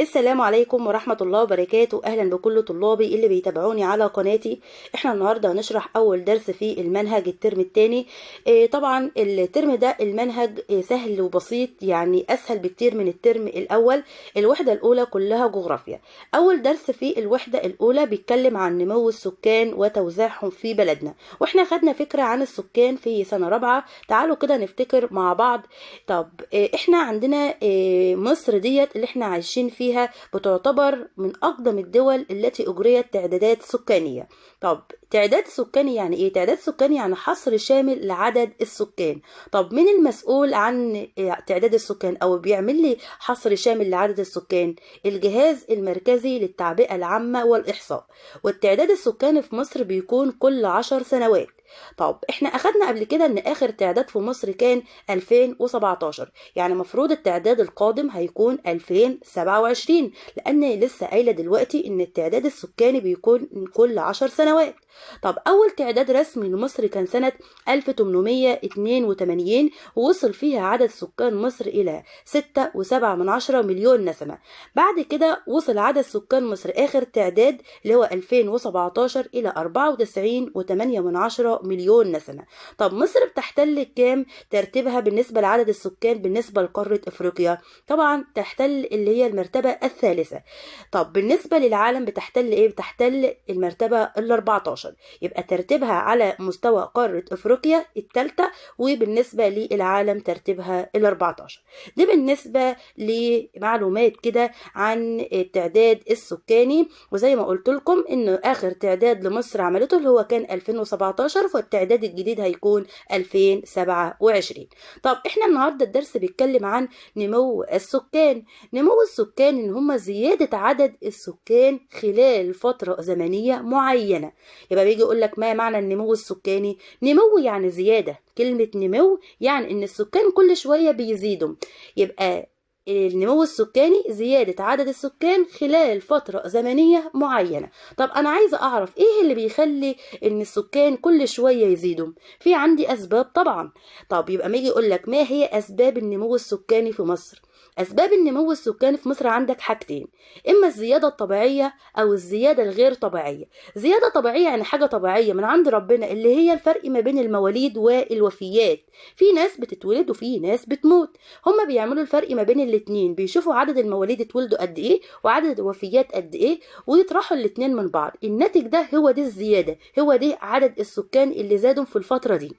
السلام عليكم ورحمة الله وبركاته. أهلا بكل طلابي اللي بيتابعوني على قناتي. احنا النهاردة هنشرح أول درس في المنهج الترم الثاني. طبعا الترم ده المنهج سهل وبسيط، يعني أسهل بكتير من الترم الأول. الوحدة الأولى كلها جغرافيا. أول درس في الوحدة الأولى بيتكلم عن نمو السكان وتوزيعهم في بلدنا، واحنا خدنا فكرة عن السكان في سنة رابعة. تعالوا كده نفتكر مع بعض. طب احنا عندنا مصر ديت اللي احنا عايشين فيها بتعتبر من أقدم الدول التي أجريت تعدادات سكانية. طب تعداد سكاني يعني إيه؟ تعداد سكاني يعني حصر شامل لعدد السكان. طب مين المسؤول عن تعداد السكان أو بيعمل لي حصر شامل لعدد السكان؟ الجهاز المركزي للتعبئة العامة والإحصاء. والتعداد السكاني في مصر بيكون كل 10 سنوات. طب احنا اخدنا قبل كده ان اخر تعداد في مصر كان 2017، يعني مفروض التعداد القادم هيكون 2027، لان لسه قايله دلوقتي ان التعداد السكاني بيكون كل 10 سنوات. طب اول تعداد رسمي لمصر كان سنة 1882، ووصل فيها عدد سكان مصر الى 6.7 مليون نسمة. بعد كده وصل عدد سكان مصر اخر تعداد اللي هو 2017 الى 94.8 مليون نسمة. طب مصر بتحتل كام ترتيبها بالنسبة لعدد السكان بالنسبة لقارة افريقيا؟ طبعا تحتل اللي هي المرتبة الثالثة. طب بالنسبة للعالم بتحتل ايه؟ بتحتل المرتبة ال14، يبقى ترتيبها على مستوى قارة افريقيا الثالثة، وبالنسبة للعالم ترتيبها ال14. دي بالنسبة لمعلومات كده عن التعداد السكاني. وزي ما قلت لكم انه اخر تعداد لمصر عملته اللي هو كان 2017، فالتعداد الجديد هيكون 2027. طب احنا النهارده الدرس بيتكلم عن نمو السكان. نمو السكان ان هم زيادة عدد السكان خلال فترة زمنية معينة. يبقى بيجي يقول لك ما معنى النمو السكاني؟ نمو يعني زيادة، كلمة نمو يعني ان السكان كل شوية بيزيدوا. يبقى النمو السكاني زيادة عدد السكان خلال فترة زمنية معينة. طب أنا عايزة أعرف إيه اللي بيخلي إن السكان كل شوية يزيدوا؟ في عندي أسباب طبعا. طب يبقى ما يجي يقول لك ما هي أسباب النمو السكاني في مصر؟ أسباب النمو السكاني في مصر عندك حاجتين، إما الزيادة الطبيعية أو الزيادة الغير طبيعية. زيادة طبيعية يعني حاجة طبيعية من عند ربنا، اللي هي الفرق ما بين المواليد والوفيات. في ناس بتتولد وفي ناس بتموت، هما بيعملوا الفرق ما بين الاتنين، بيشوفوا عدد المواليد اتولدوا قد إيه وعدد الوفيات قد إيه، ويطرحوا الاتنين من بعض. الناتج ده هو دي الزيادة، هو دي عدد السكان اللي زادوا في الفترة دي.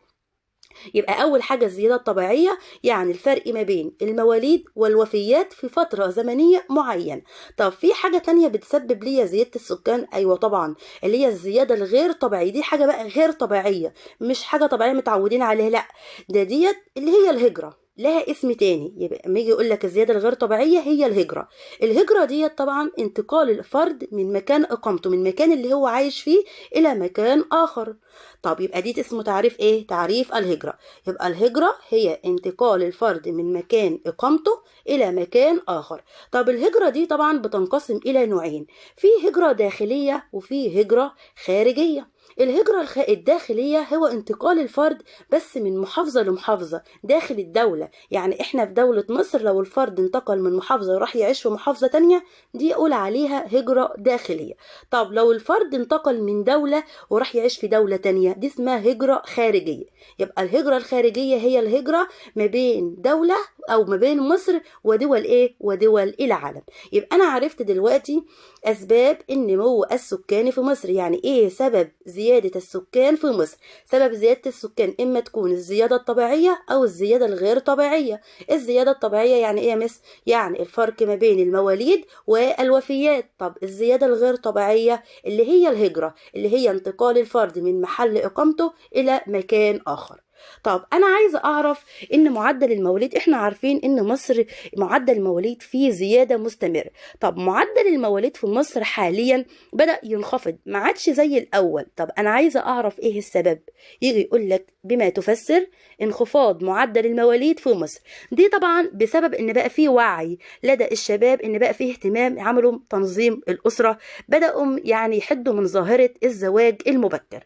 يبقى أول حاجة الزيادة الطبيعية، يعني الفرق ما بين المواليد والوفيات في فترة زمنية معينة. طب في حاجة تانية بتسبب لي زيادة السكان؟ أيوة طبعا، اللي هي الزيادة الغير طبيعية. دي حاجة بقى غير طبيعية، مش حاجة طبيعية متعودين عليها، لا، ديت اللي هي الهجرة، لها اسم تاني. يبقى لما يجي يقول لك الزياده الغير طبيعيه هي الهجره. الهجره دي طبعا انتقال الفرد من مكان اقامته، من مكان اللي هو عايش فيه الى مكان اخر. طب يبقى دي اسمه تعريف ايه؟ تعريف الهجره. يبقى الهجره هي انتقال الفرد من مكان اقامته الى مكان اخر. طب الهجره دي طبعا بتنقسم الى نوعين، في هجره داخليه وفي هجره خارجيه. الهجرة الداخلية هو انتقال الفرد بس من محافظة لمحافظة داخل الدولة. يعني احنا في دولة مصر لو الفرد انتقل من محافظة وراح يعيش في محافظة تانية، دي اقول عليها هجرة داخلية. طب لو الفرد انتقل من دولة وراح يعيش في دولة تانية، دي اسمها هجرة خارجية. يبقى الهجرة الخارجية هي الهجرة ما بين دولة او ما بين مصر ودول ايه؟ ودول العالم. يبقى انا عرفت دلوقتي اسباب النمو السكاني في مصر. يعني ايه سبب زيادة السكان في مصر؟ سبب زيادة السكان إما تكون الزيادة الطبيعية أو الزيادة الغير طبيعية. الزيادة الطبيعية يعني إيه يا مس؟ يعني الفرق ما بين المواليد والوفيات. طب الزيادة الغير طبيعية اللي هي الهجرة، اللي هي انتقال الفرد من محل إقامته إلى مكان آخر. طب أنا عايزة أعرف إن معدل المواليد، إحنا عارفين إن مصر معدل المواليد فيه زيادة مستمرة. طب معدل المواليد في مصر حاليا بدأ ينخفض، ما عادش زي الأول. طب أنا عايزة أعرف إيه السبب؟ يجي يقول لك بما تفسر انخفاض معدل المواليد في مصر. دي طبعا بسبب إن بقى فيه وعي لدى الشباب، إن بقى فيه اهتمام، عملوا تنظيم الأسرة، بدأوا يعني يحدوا من ظاهرة الزواج المبكر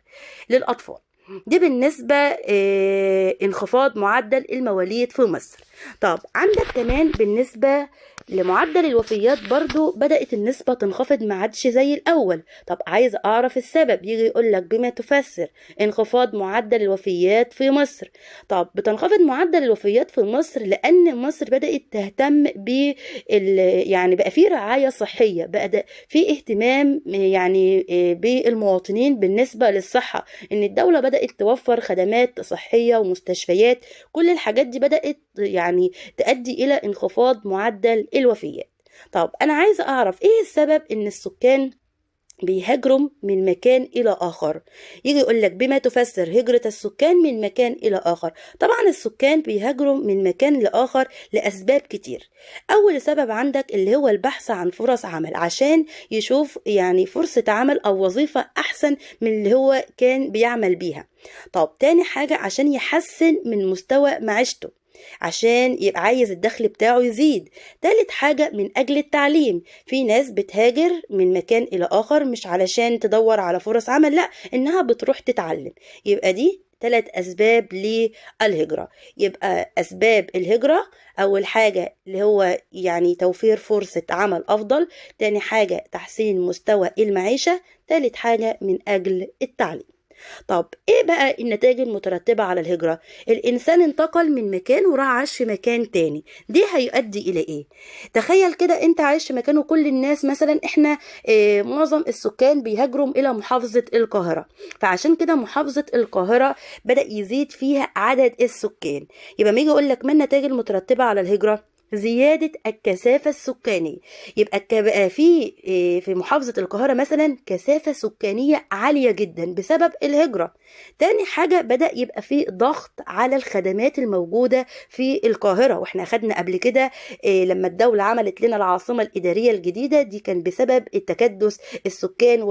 للأطفال. دي بالنسبة انخفاض معدل المواليد في مصر. طب عندك كمان بالنسبة لمعدل الوفيات برضو بدأت النسبة تنخفض، ما عادش زي الأول. طب عايز أعرف السبب، يجي يقولك بما تفسر انخفاض معدل الوفيات في مصر. طب بتنخفض معدل الوفيات في مصر لأن مصر بدأت تهتم يعني بقى في رعاية صحية، بقى في اهتمام يعني بالمواطنين بالنسبة للصحة، إن الدولة بدأت توفر خدمات صحية ومستشفيات. كل الحاجات دي بدأت يعني تؤدي إلى انخفاض معدل الوفيات. طب أنا عايزة أعرف إيه السبب إن السكان بيهاجروا من مكان إلى آخر. يجي يقولك بما تفسر هجرة السكان من مكان إلى آخر. طبعا السكان بيهاجروا من مكان لآخر لأسباب كتير. أول سبب عندك اللي هو البحث عن فرص عمل، عشان يشوف يعني فرصة عمل أو وظيفة أحسن من اللي هو كان بيعمل بيها. طب تاني حاجة عشان يحسن من مستوى معيشته، عشان يبقى عايز الدخل بتاعه يزيد. تالت حاجة من أجل التعليم. في ناس بتهاجر من مكان إلى آخر مش علشان تدور على فرص عمل، لا، إنها بتروح تتعلم. يبقى دي 3 أسباب للهجرة. يبقى أسباب الهجرة أول حاجة اللي هو يعني توفير فرصة عمل أفضل، تاني حاجة تحسين مستوى المعيشة، تالت حاجة من أجل التعليم. طب ايه بقى النتائج المترتبة على الهجرة؟ الانسان انتقل من مكان وراح عاش في مكان تاني، دي هيؤدي الى ايه؟ تخيل كده انت عايش في مكان وكل الناس مثلا احنا معظم السكان بيهاجروا الى محافظة القاهرة، فعشان كده محافظة القاهرة بدأ يزيد فيها عدد السكان. يبقى ما يجي يقول لك ما النتائج المترتبة على الهجرة؟ زيادة الكثافة السكانية. يبقى بقى في محافظة القاهرة مثلا كثافة سكانية عالية جدا بسبب الهجرة. تاني حاجة بدأ يبقى في ضغط على الخدمات الموجودة في القاهرة، واحنا أخدنا قبل كده لما الدولة عملت لنا العاصمة الإدارية الجديدة دي كان بسبب التكدس السكان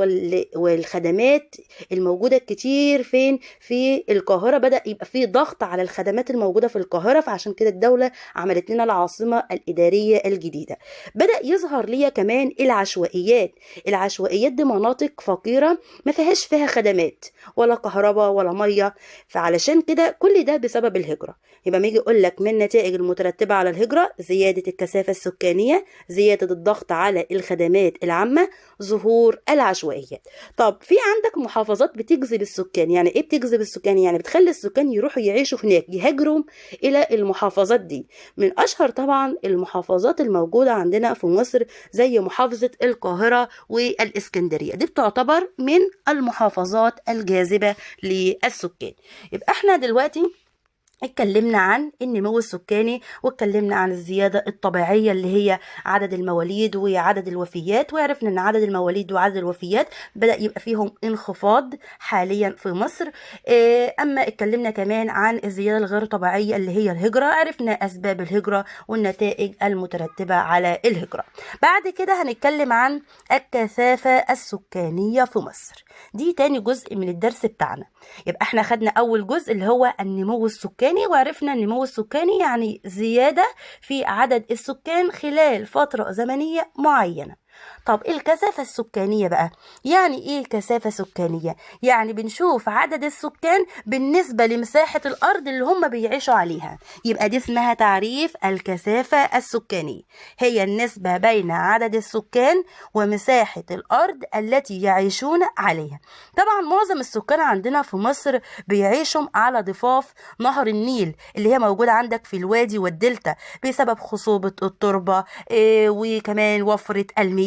والخدمات الموجودة كتير فين في القاهرة. بدأ يبقى في ضغط على الخدمات الموجودة في القاهرة، فعشان كده الدولة عملت لنا العاصمة الإدارية الجديدة. بدأ يظهر لي كمان العشوائيات. العشوائيات دي مناطق فقيرة ما فيها خدمات ولا كهرباء ولا مية، فعلشان كده كل ده بسبب الهجرة. يبقى ما يجي يقول لك من النتائج المترتبة على الهجرة زيادة الكثافة السكانية، زيادة الضغط على الخدمات العامة، ظهور العشوائيات. طب في عندك محافظات بتجذب السكان. يعني ايه بتجذب السكان؟ يعني بتخلي السكان يروحوا يعيشوا هناك، يهاجروا إلى المحافظات دي. من أشهر طبعا المحافظات الموجودة عندنا في مصر زي محافظة القاهرة والإسكندرية، دي بتعتبر من المحافظات الجاذبة للسكان. يبقى احنا دلوقتي اتكلمنا عن النمو السكاني، واتكلمنا عن الزيادة الطبيعية اللي هي عدد المواليد وعدد الوفيات، وعرفنا ان عدد المواليد وعدد الوفيات بدأ يبقى فيهم انخفاض حاليا في مصر. اما اتكلمنا كمان عن الزيادة الغير طبيعية اللي هي الهجرة، عرفنا اسباب الهجرة والنتائج المترتبة على الهجرة. بعد كده هنتكلم عن الكثافة السكانية في مصر، دي تاني جزء من الدرس بتاعنا. يبقى احنا خدنا اول جزء اللي هو النمو السكاني، وعرفنا النمو السكاني يعني زيادة في عدد السكان خلال فترة زمنية معينة. طب الكثافة السكانية بقى يعني ايه كثافة سكانية؟ يعني بنشوف عدد السكان بالنسبة لمساحة الارض اللي هم بيعيشوا عليها. يبقى دي اسمها تعريف الكثافة السكانية، هي النسبة بين عدد السكان ومساحة الارض التي يعيشون عليها. طبعا معظم السكان عندنا في مصر بيعيشوا على ضفاف نهر النيل اللي هي موجودة عندك في الوادي والدلتا بسبب خصوبة التربة وكمان وفرة المياه.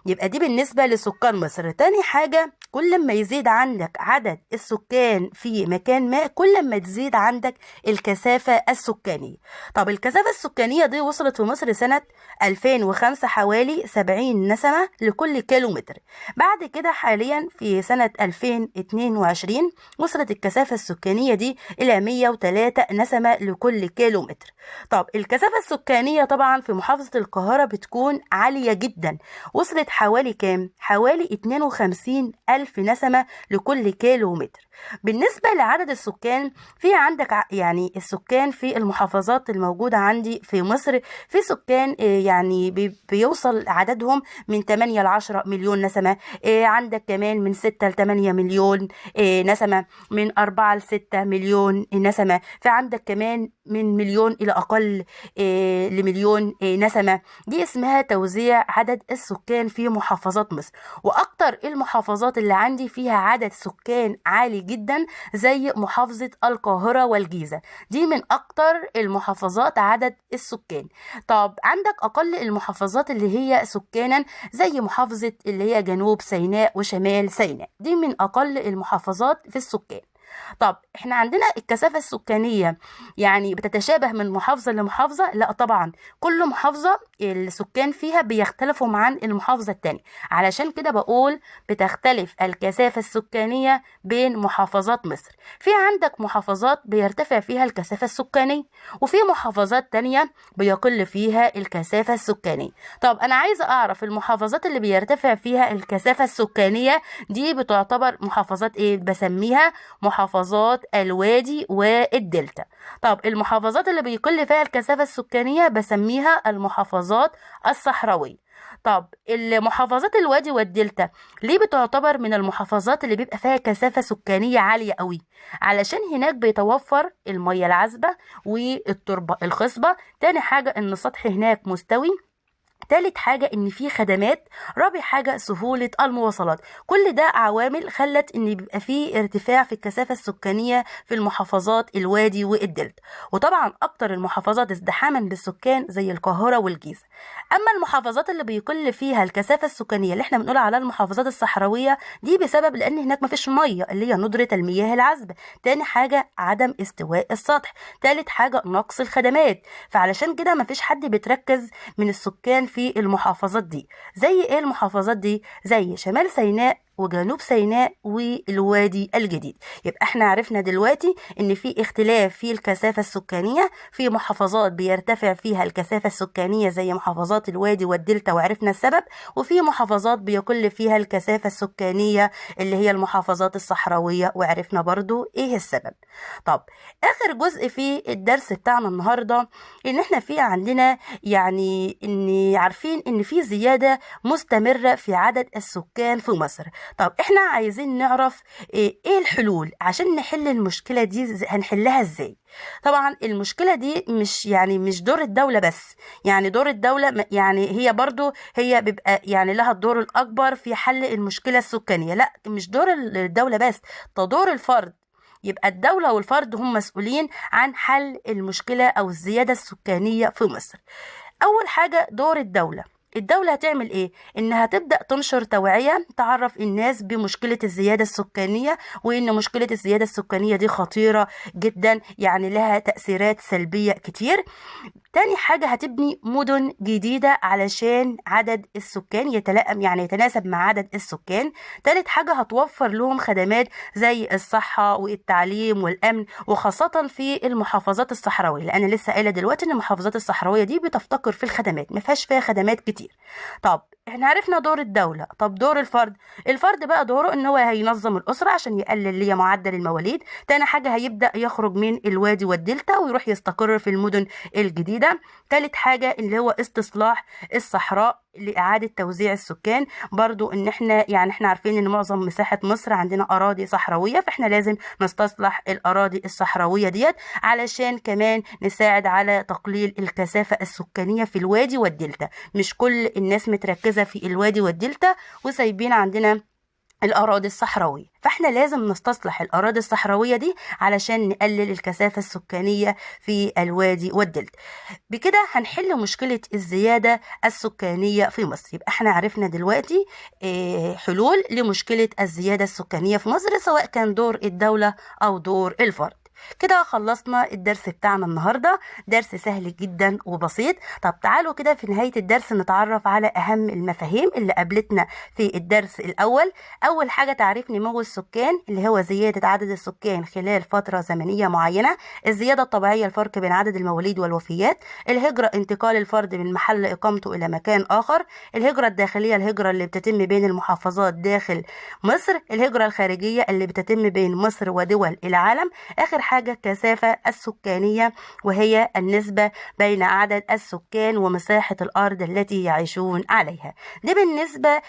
يبقى دي بالنسبة لسكان مصر. تاني حاجة كل ما يزيد عندك عدد السكان في مكان ما كل ما تزيد عندك الكثافة السكانية. طب الكثافة السكانية دي وصلت في مصر سنة 2005 حوالي 70 نسمة لكل كيلومتر. بعد كده حاليا في سنة 2022 وصلت الكثافة السكانية دي إلى 103 نسمة لكل كيلومتر. طب الكثافة السكانية طبعا في محافظة القاهرة بتكون عالية جدا، وصلت حوالي كام؟ حوالي 52 ألف نسمة لكل كيلو متر. بالنسبة لعدد السكان، في عندك يعني السكان في المحافظات الموجودة عندي في مصر، في سكان يعني بيوصل عددهم من 8 ل 10 مليون نسمة. عندك كمان من 6 ل 8 مليون نسمة، من 4 ل 6 مليون نسمة. فعندك كمان من مليون إلى أقل لمليون نسمة. دي اسمها توزيع عدد السكان في محافظات مصر. وأكتر المحافظات اللي عندي فيها عدد سكان عالي جدا زي محافظة القاهرة والجيزة، دي من أكتر المحافظات عدد السكان. طب عندك أقل المحافظات اللي هي سكانا زي محافظة اللي هي جنوب سيناء وشمال سيناء، دي من أقل المحافظات في السكان. طب احنا عندنا الكثافة السكانية يعني بتتشابه من محافظة لمحافظة؟ لا طبعا، كل محافظة السكان فيها بيختلفوا عن المحافظة التانية، علشان كده بقول بتختلف الكثافة السكانية بين محافظات مصر. في عندك محافظات بيرتفع فيها الكثافة السكانية، وفي محافظات تانية بيقل فيها الكثافة السكانية. طب انا عايزة اعرف المحافظات اللي بيرتفع فيها الكثافة السكانية دي بتعتبر محافظات ايه؟ بسميها محافظات الوادي والدلتا. طب المحافظات اللي بيقل فيها الكثافة السكانية بسميها المحافظات الصحراوية. طب المحافظات الوادي والدلتا ليه بتعتبر من المحافظات اللي بيبقى فيها كثافة سكانية عالية قوي؟ علشان هناك بيتوفر المياه العذبة والتربة الخصبة. تاني حاجة ان السطح هناك مستوي. تالت حاجة ان في خدمات. رابع حاجة سهولة المواصلات. كل ده عوامل خلت ان بيبقى في ارتفاع في الكثافة السكانية في المحافظات الوادي والدلتا. وطبعا اكتر المحافظات ازدحاما بالسكان زي القاهرة والجيزة. اما المحافظات اللي بيقل فيها الكثافة السكانية اللي احنا بنقول على المحافظات الصحراوية، دي بسبب لان هناك مفيش مية اللي هي ندرة المياه العذبة. تاني حاجة عدم استواء السطح. تالت حاجة نقص الخدمات. فعلشان كده مفيش حد بيتركز من السكان في المحافظات دي. زي ايه المحافظات دي؟ زي شمال سيناء وجنوب سيناء والوادي الجديد. يبقى احنا عرفنا دلوقتي ان في اختلاف في الكثافة السكانية. في محافظات بيرتفع فيها الكثافة السكانية زي محافظات الوادي والدلتا وعرفنا السبب، وفي محافظات بيقل فيها الكثافة السكانية اللي هي المحافظات الصحراوية وعرفنا برضو ايه السبب. طب اخر جزء في الدرس بتاعنا النهاردة ان احنا في عندنا يعني ان عارفين ان في زيادة مستمرة في عدد السكان في مصر. طب احنا عايزين نعرف ايه الحلول عشان نحل المشكلة دي، هنحلها ازاي؟ طبعا المشكلة دي مش دور الدولة بس. يعني دور الدولة يعني هي برضو هي بيبقى يعني لها الدور الأكبر في حل المشكلة السكانية. لا، مش دور الدولة بس، ده دور الفرد. يبقى الدولة والفرد هم مسؤولين عن حل المشكلة أو الزيادة السكانية في مصر. أول حاجة دور الدولة هتعمل ايه؟ انها تبدأ تنشر توعية تعرف الناس بمشكلة الزيادة السكانية، وان مشكلة الزيادة السكانية دي خطيرة جدا، يعني لها تأثيرات سلبية كتير. تاني حاجة هتبني مدن جديدة علشان عدد السكان يتلائم، يعني يتناسب مع عدد السكان. تالت حاجة هتوفر لهم خدمات زي الصحة والتعليم والأمن، وخاصة في المحافظات الصحراوية، لأن لسه قايلة دلوقتي إن المحافظات الصحراوية دي بتفتقر في الخدمات، ما فيهاش فيها خدمات كتير. طب احنا عرفنا دور الدولة. طب دور الفرد بقى دوره ان هو هينظم الأسرة عشان يقلل ليه معدل المواليد. تاني حاجة هيبدأ يخرج من الوادي والدلتا ويروح يستقر في المدن الجديدة. تالت حاجة اللي هو استصلاح الصحراء لإعادة توزيع السكان. برضو ان احنا عارفين ان معظم مساحة مصر عندنا أراضي صحراوية، فاحنا لازم نستصلح الأراضي الصحراوية ديت علشان كمان نساعد على تقليل الكثافة السكانية في الوادي والدلتا. مش كل الناس متركزة في الوادي والدلتا وسايبين عندنا الأراضي الصحراوية، فاحنا لازم نستصلح الأراضي الصحراوية دي علشان نقلل الكثافة السكانية في الوادي والدلتا. بكده هنحل مشكلة الزيادة السكانية في مصر. يبقى احنا عرفنا دلوقتي حلول لمشكلة الزيادة السكانية في مصر، سواء كان دور الدولة أو دور الفرد. كده خلصنا الدرس بتاعنا النهاردة، درس سهل جدا وبسيط. طب تعالوا كده في نهاية الدرس نتعرف على أهم المفاهيم اللي قابلتنا في الدرس الأول. أول حاجة تعريف نمو السكان، اللي هو زيادة عدد السكان خلال فترة زمنية معينة. الزيادة الطبيعية الفرق بين عدد المواليد والوفيات. الهجرة انتقال الفرد من محل إقامته إلى مكان آخر. الهجرة الداخلية الهجرة اللي بتتم بين المحافظات داخل مصر. الهجرة الخارجية اللي بتتم بين مصر ودول العالم. آخر حاجة الكثافة السكانية، وهي النسبة بين عدد السكان ومساحة الأرض التي يعيشون عليها. دي بالنسبة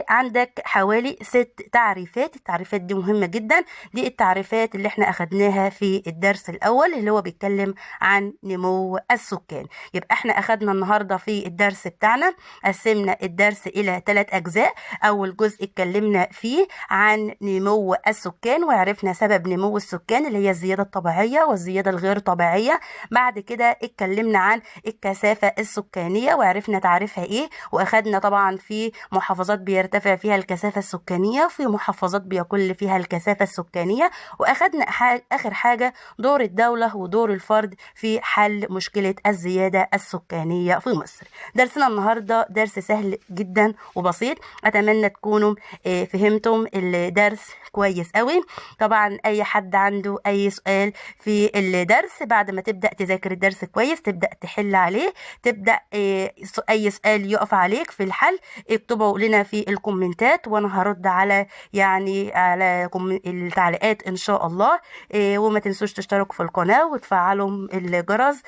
عندك حوالي 6 تعريفات. التعريفات دي مهمة جدا، دي التعريفات اللي احنا أخدناها في الدرس الأول اللي هو بيتكلم عن نمو السكان. يبقى احنا أخدنا النهاردة في الدرس بتاعنا، قسمنا الدرس إلى 3 أجزاء. أول جزء اتكلمنا فيه عن نمو السكان وعرفنا سبب نمو السكان اللي هي الزيادة الطبيعية والزيادة الغير طبيعية. بعد كده اتكلمنا عن الكثافة السكانية وعرفنا تعريفها ايه، واخدنا طبعا في محافظات بيرتفع فيها الكثافة السكانية، في محافظات بيقل فيها الكثافة السكانية. واخدنا اخر حاجة دور الدولة ودور الفرد في حل مشكلة الزيادة السكانية في مصر. درسنا النهاردة درس سهل جدا وبسيط، اتمنى تكونوا فهمتم الدرس كويس قوي. طبعا اي حد عنده اي سؤال في الدرس بعد ما تبدأ تذاكر الدرس كويس تبدأ تحل عليه، تبدأ اي سؤال يقف عليك في الحل اكتبوا لنا في الكومنتات وانا هرد على على التعليقات ان شاء الله. وما تنسوش تشتركوا في القناة وتفعلوا الجرس،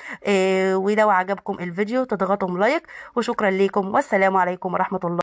ولو عجبكم الفيديو تضغطوا لايك. وشكرا لكم والسلام عليكم ورحمة الله.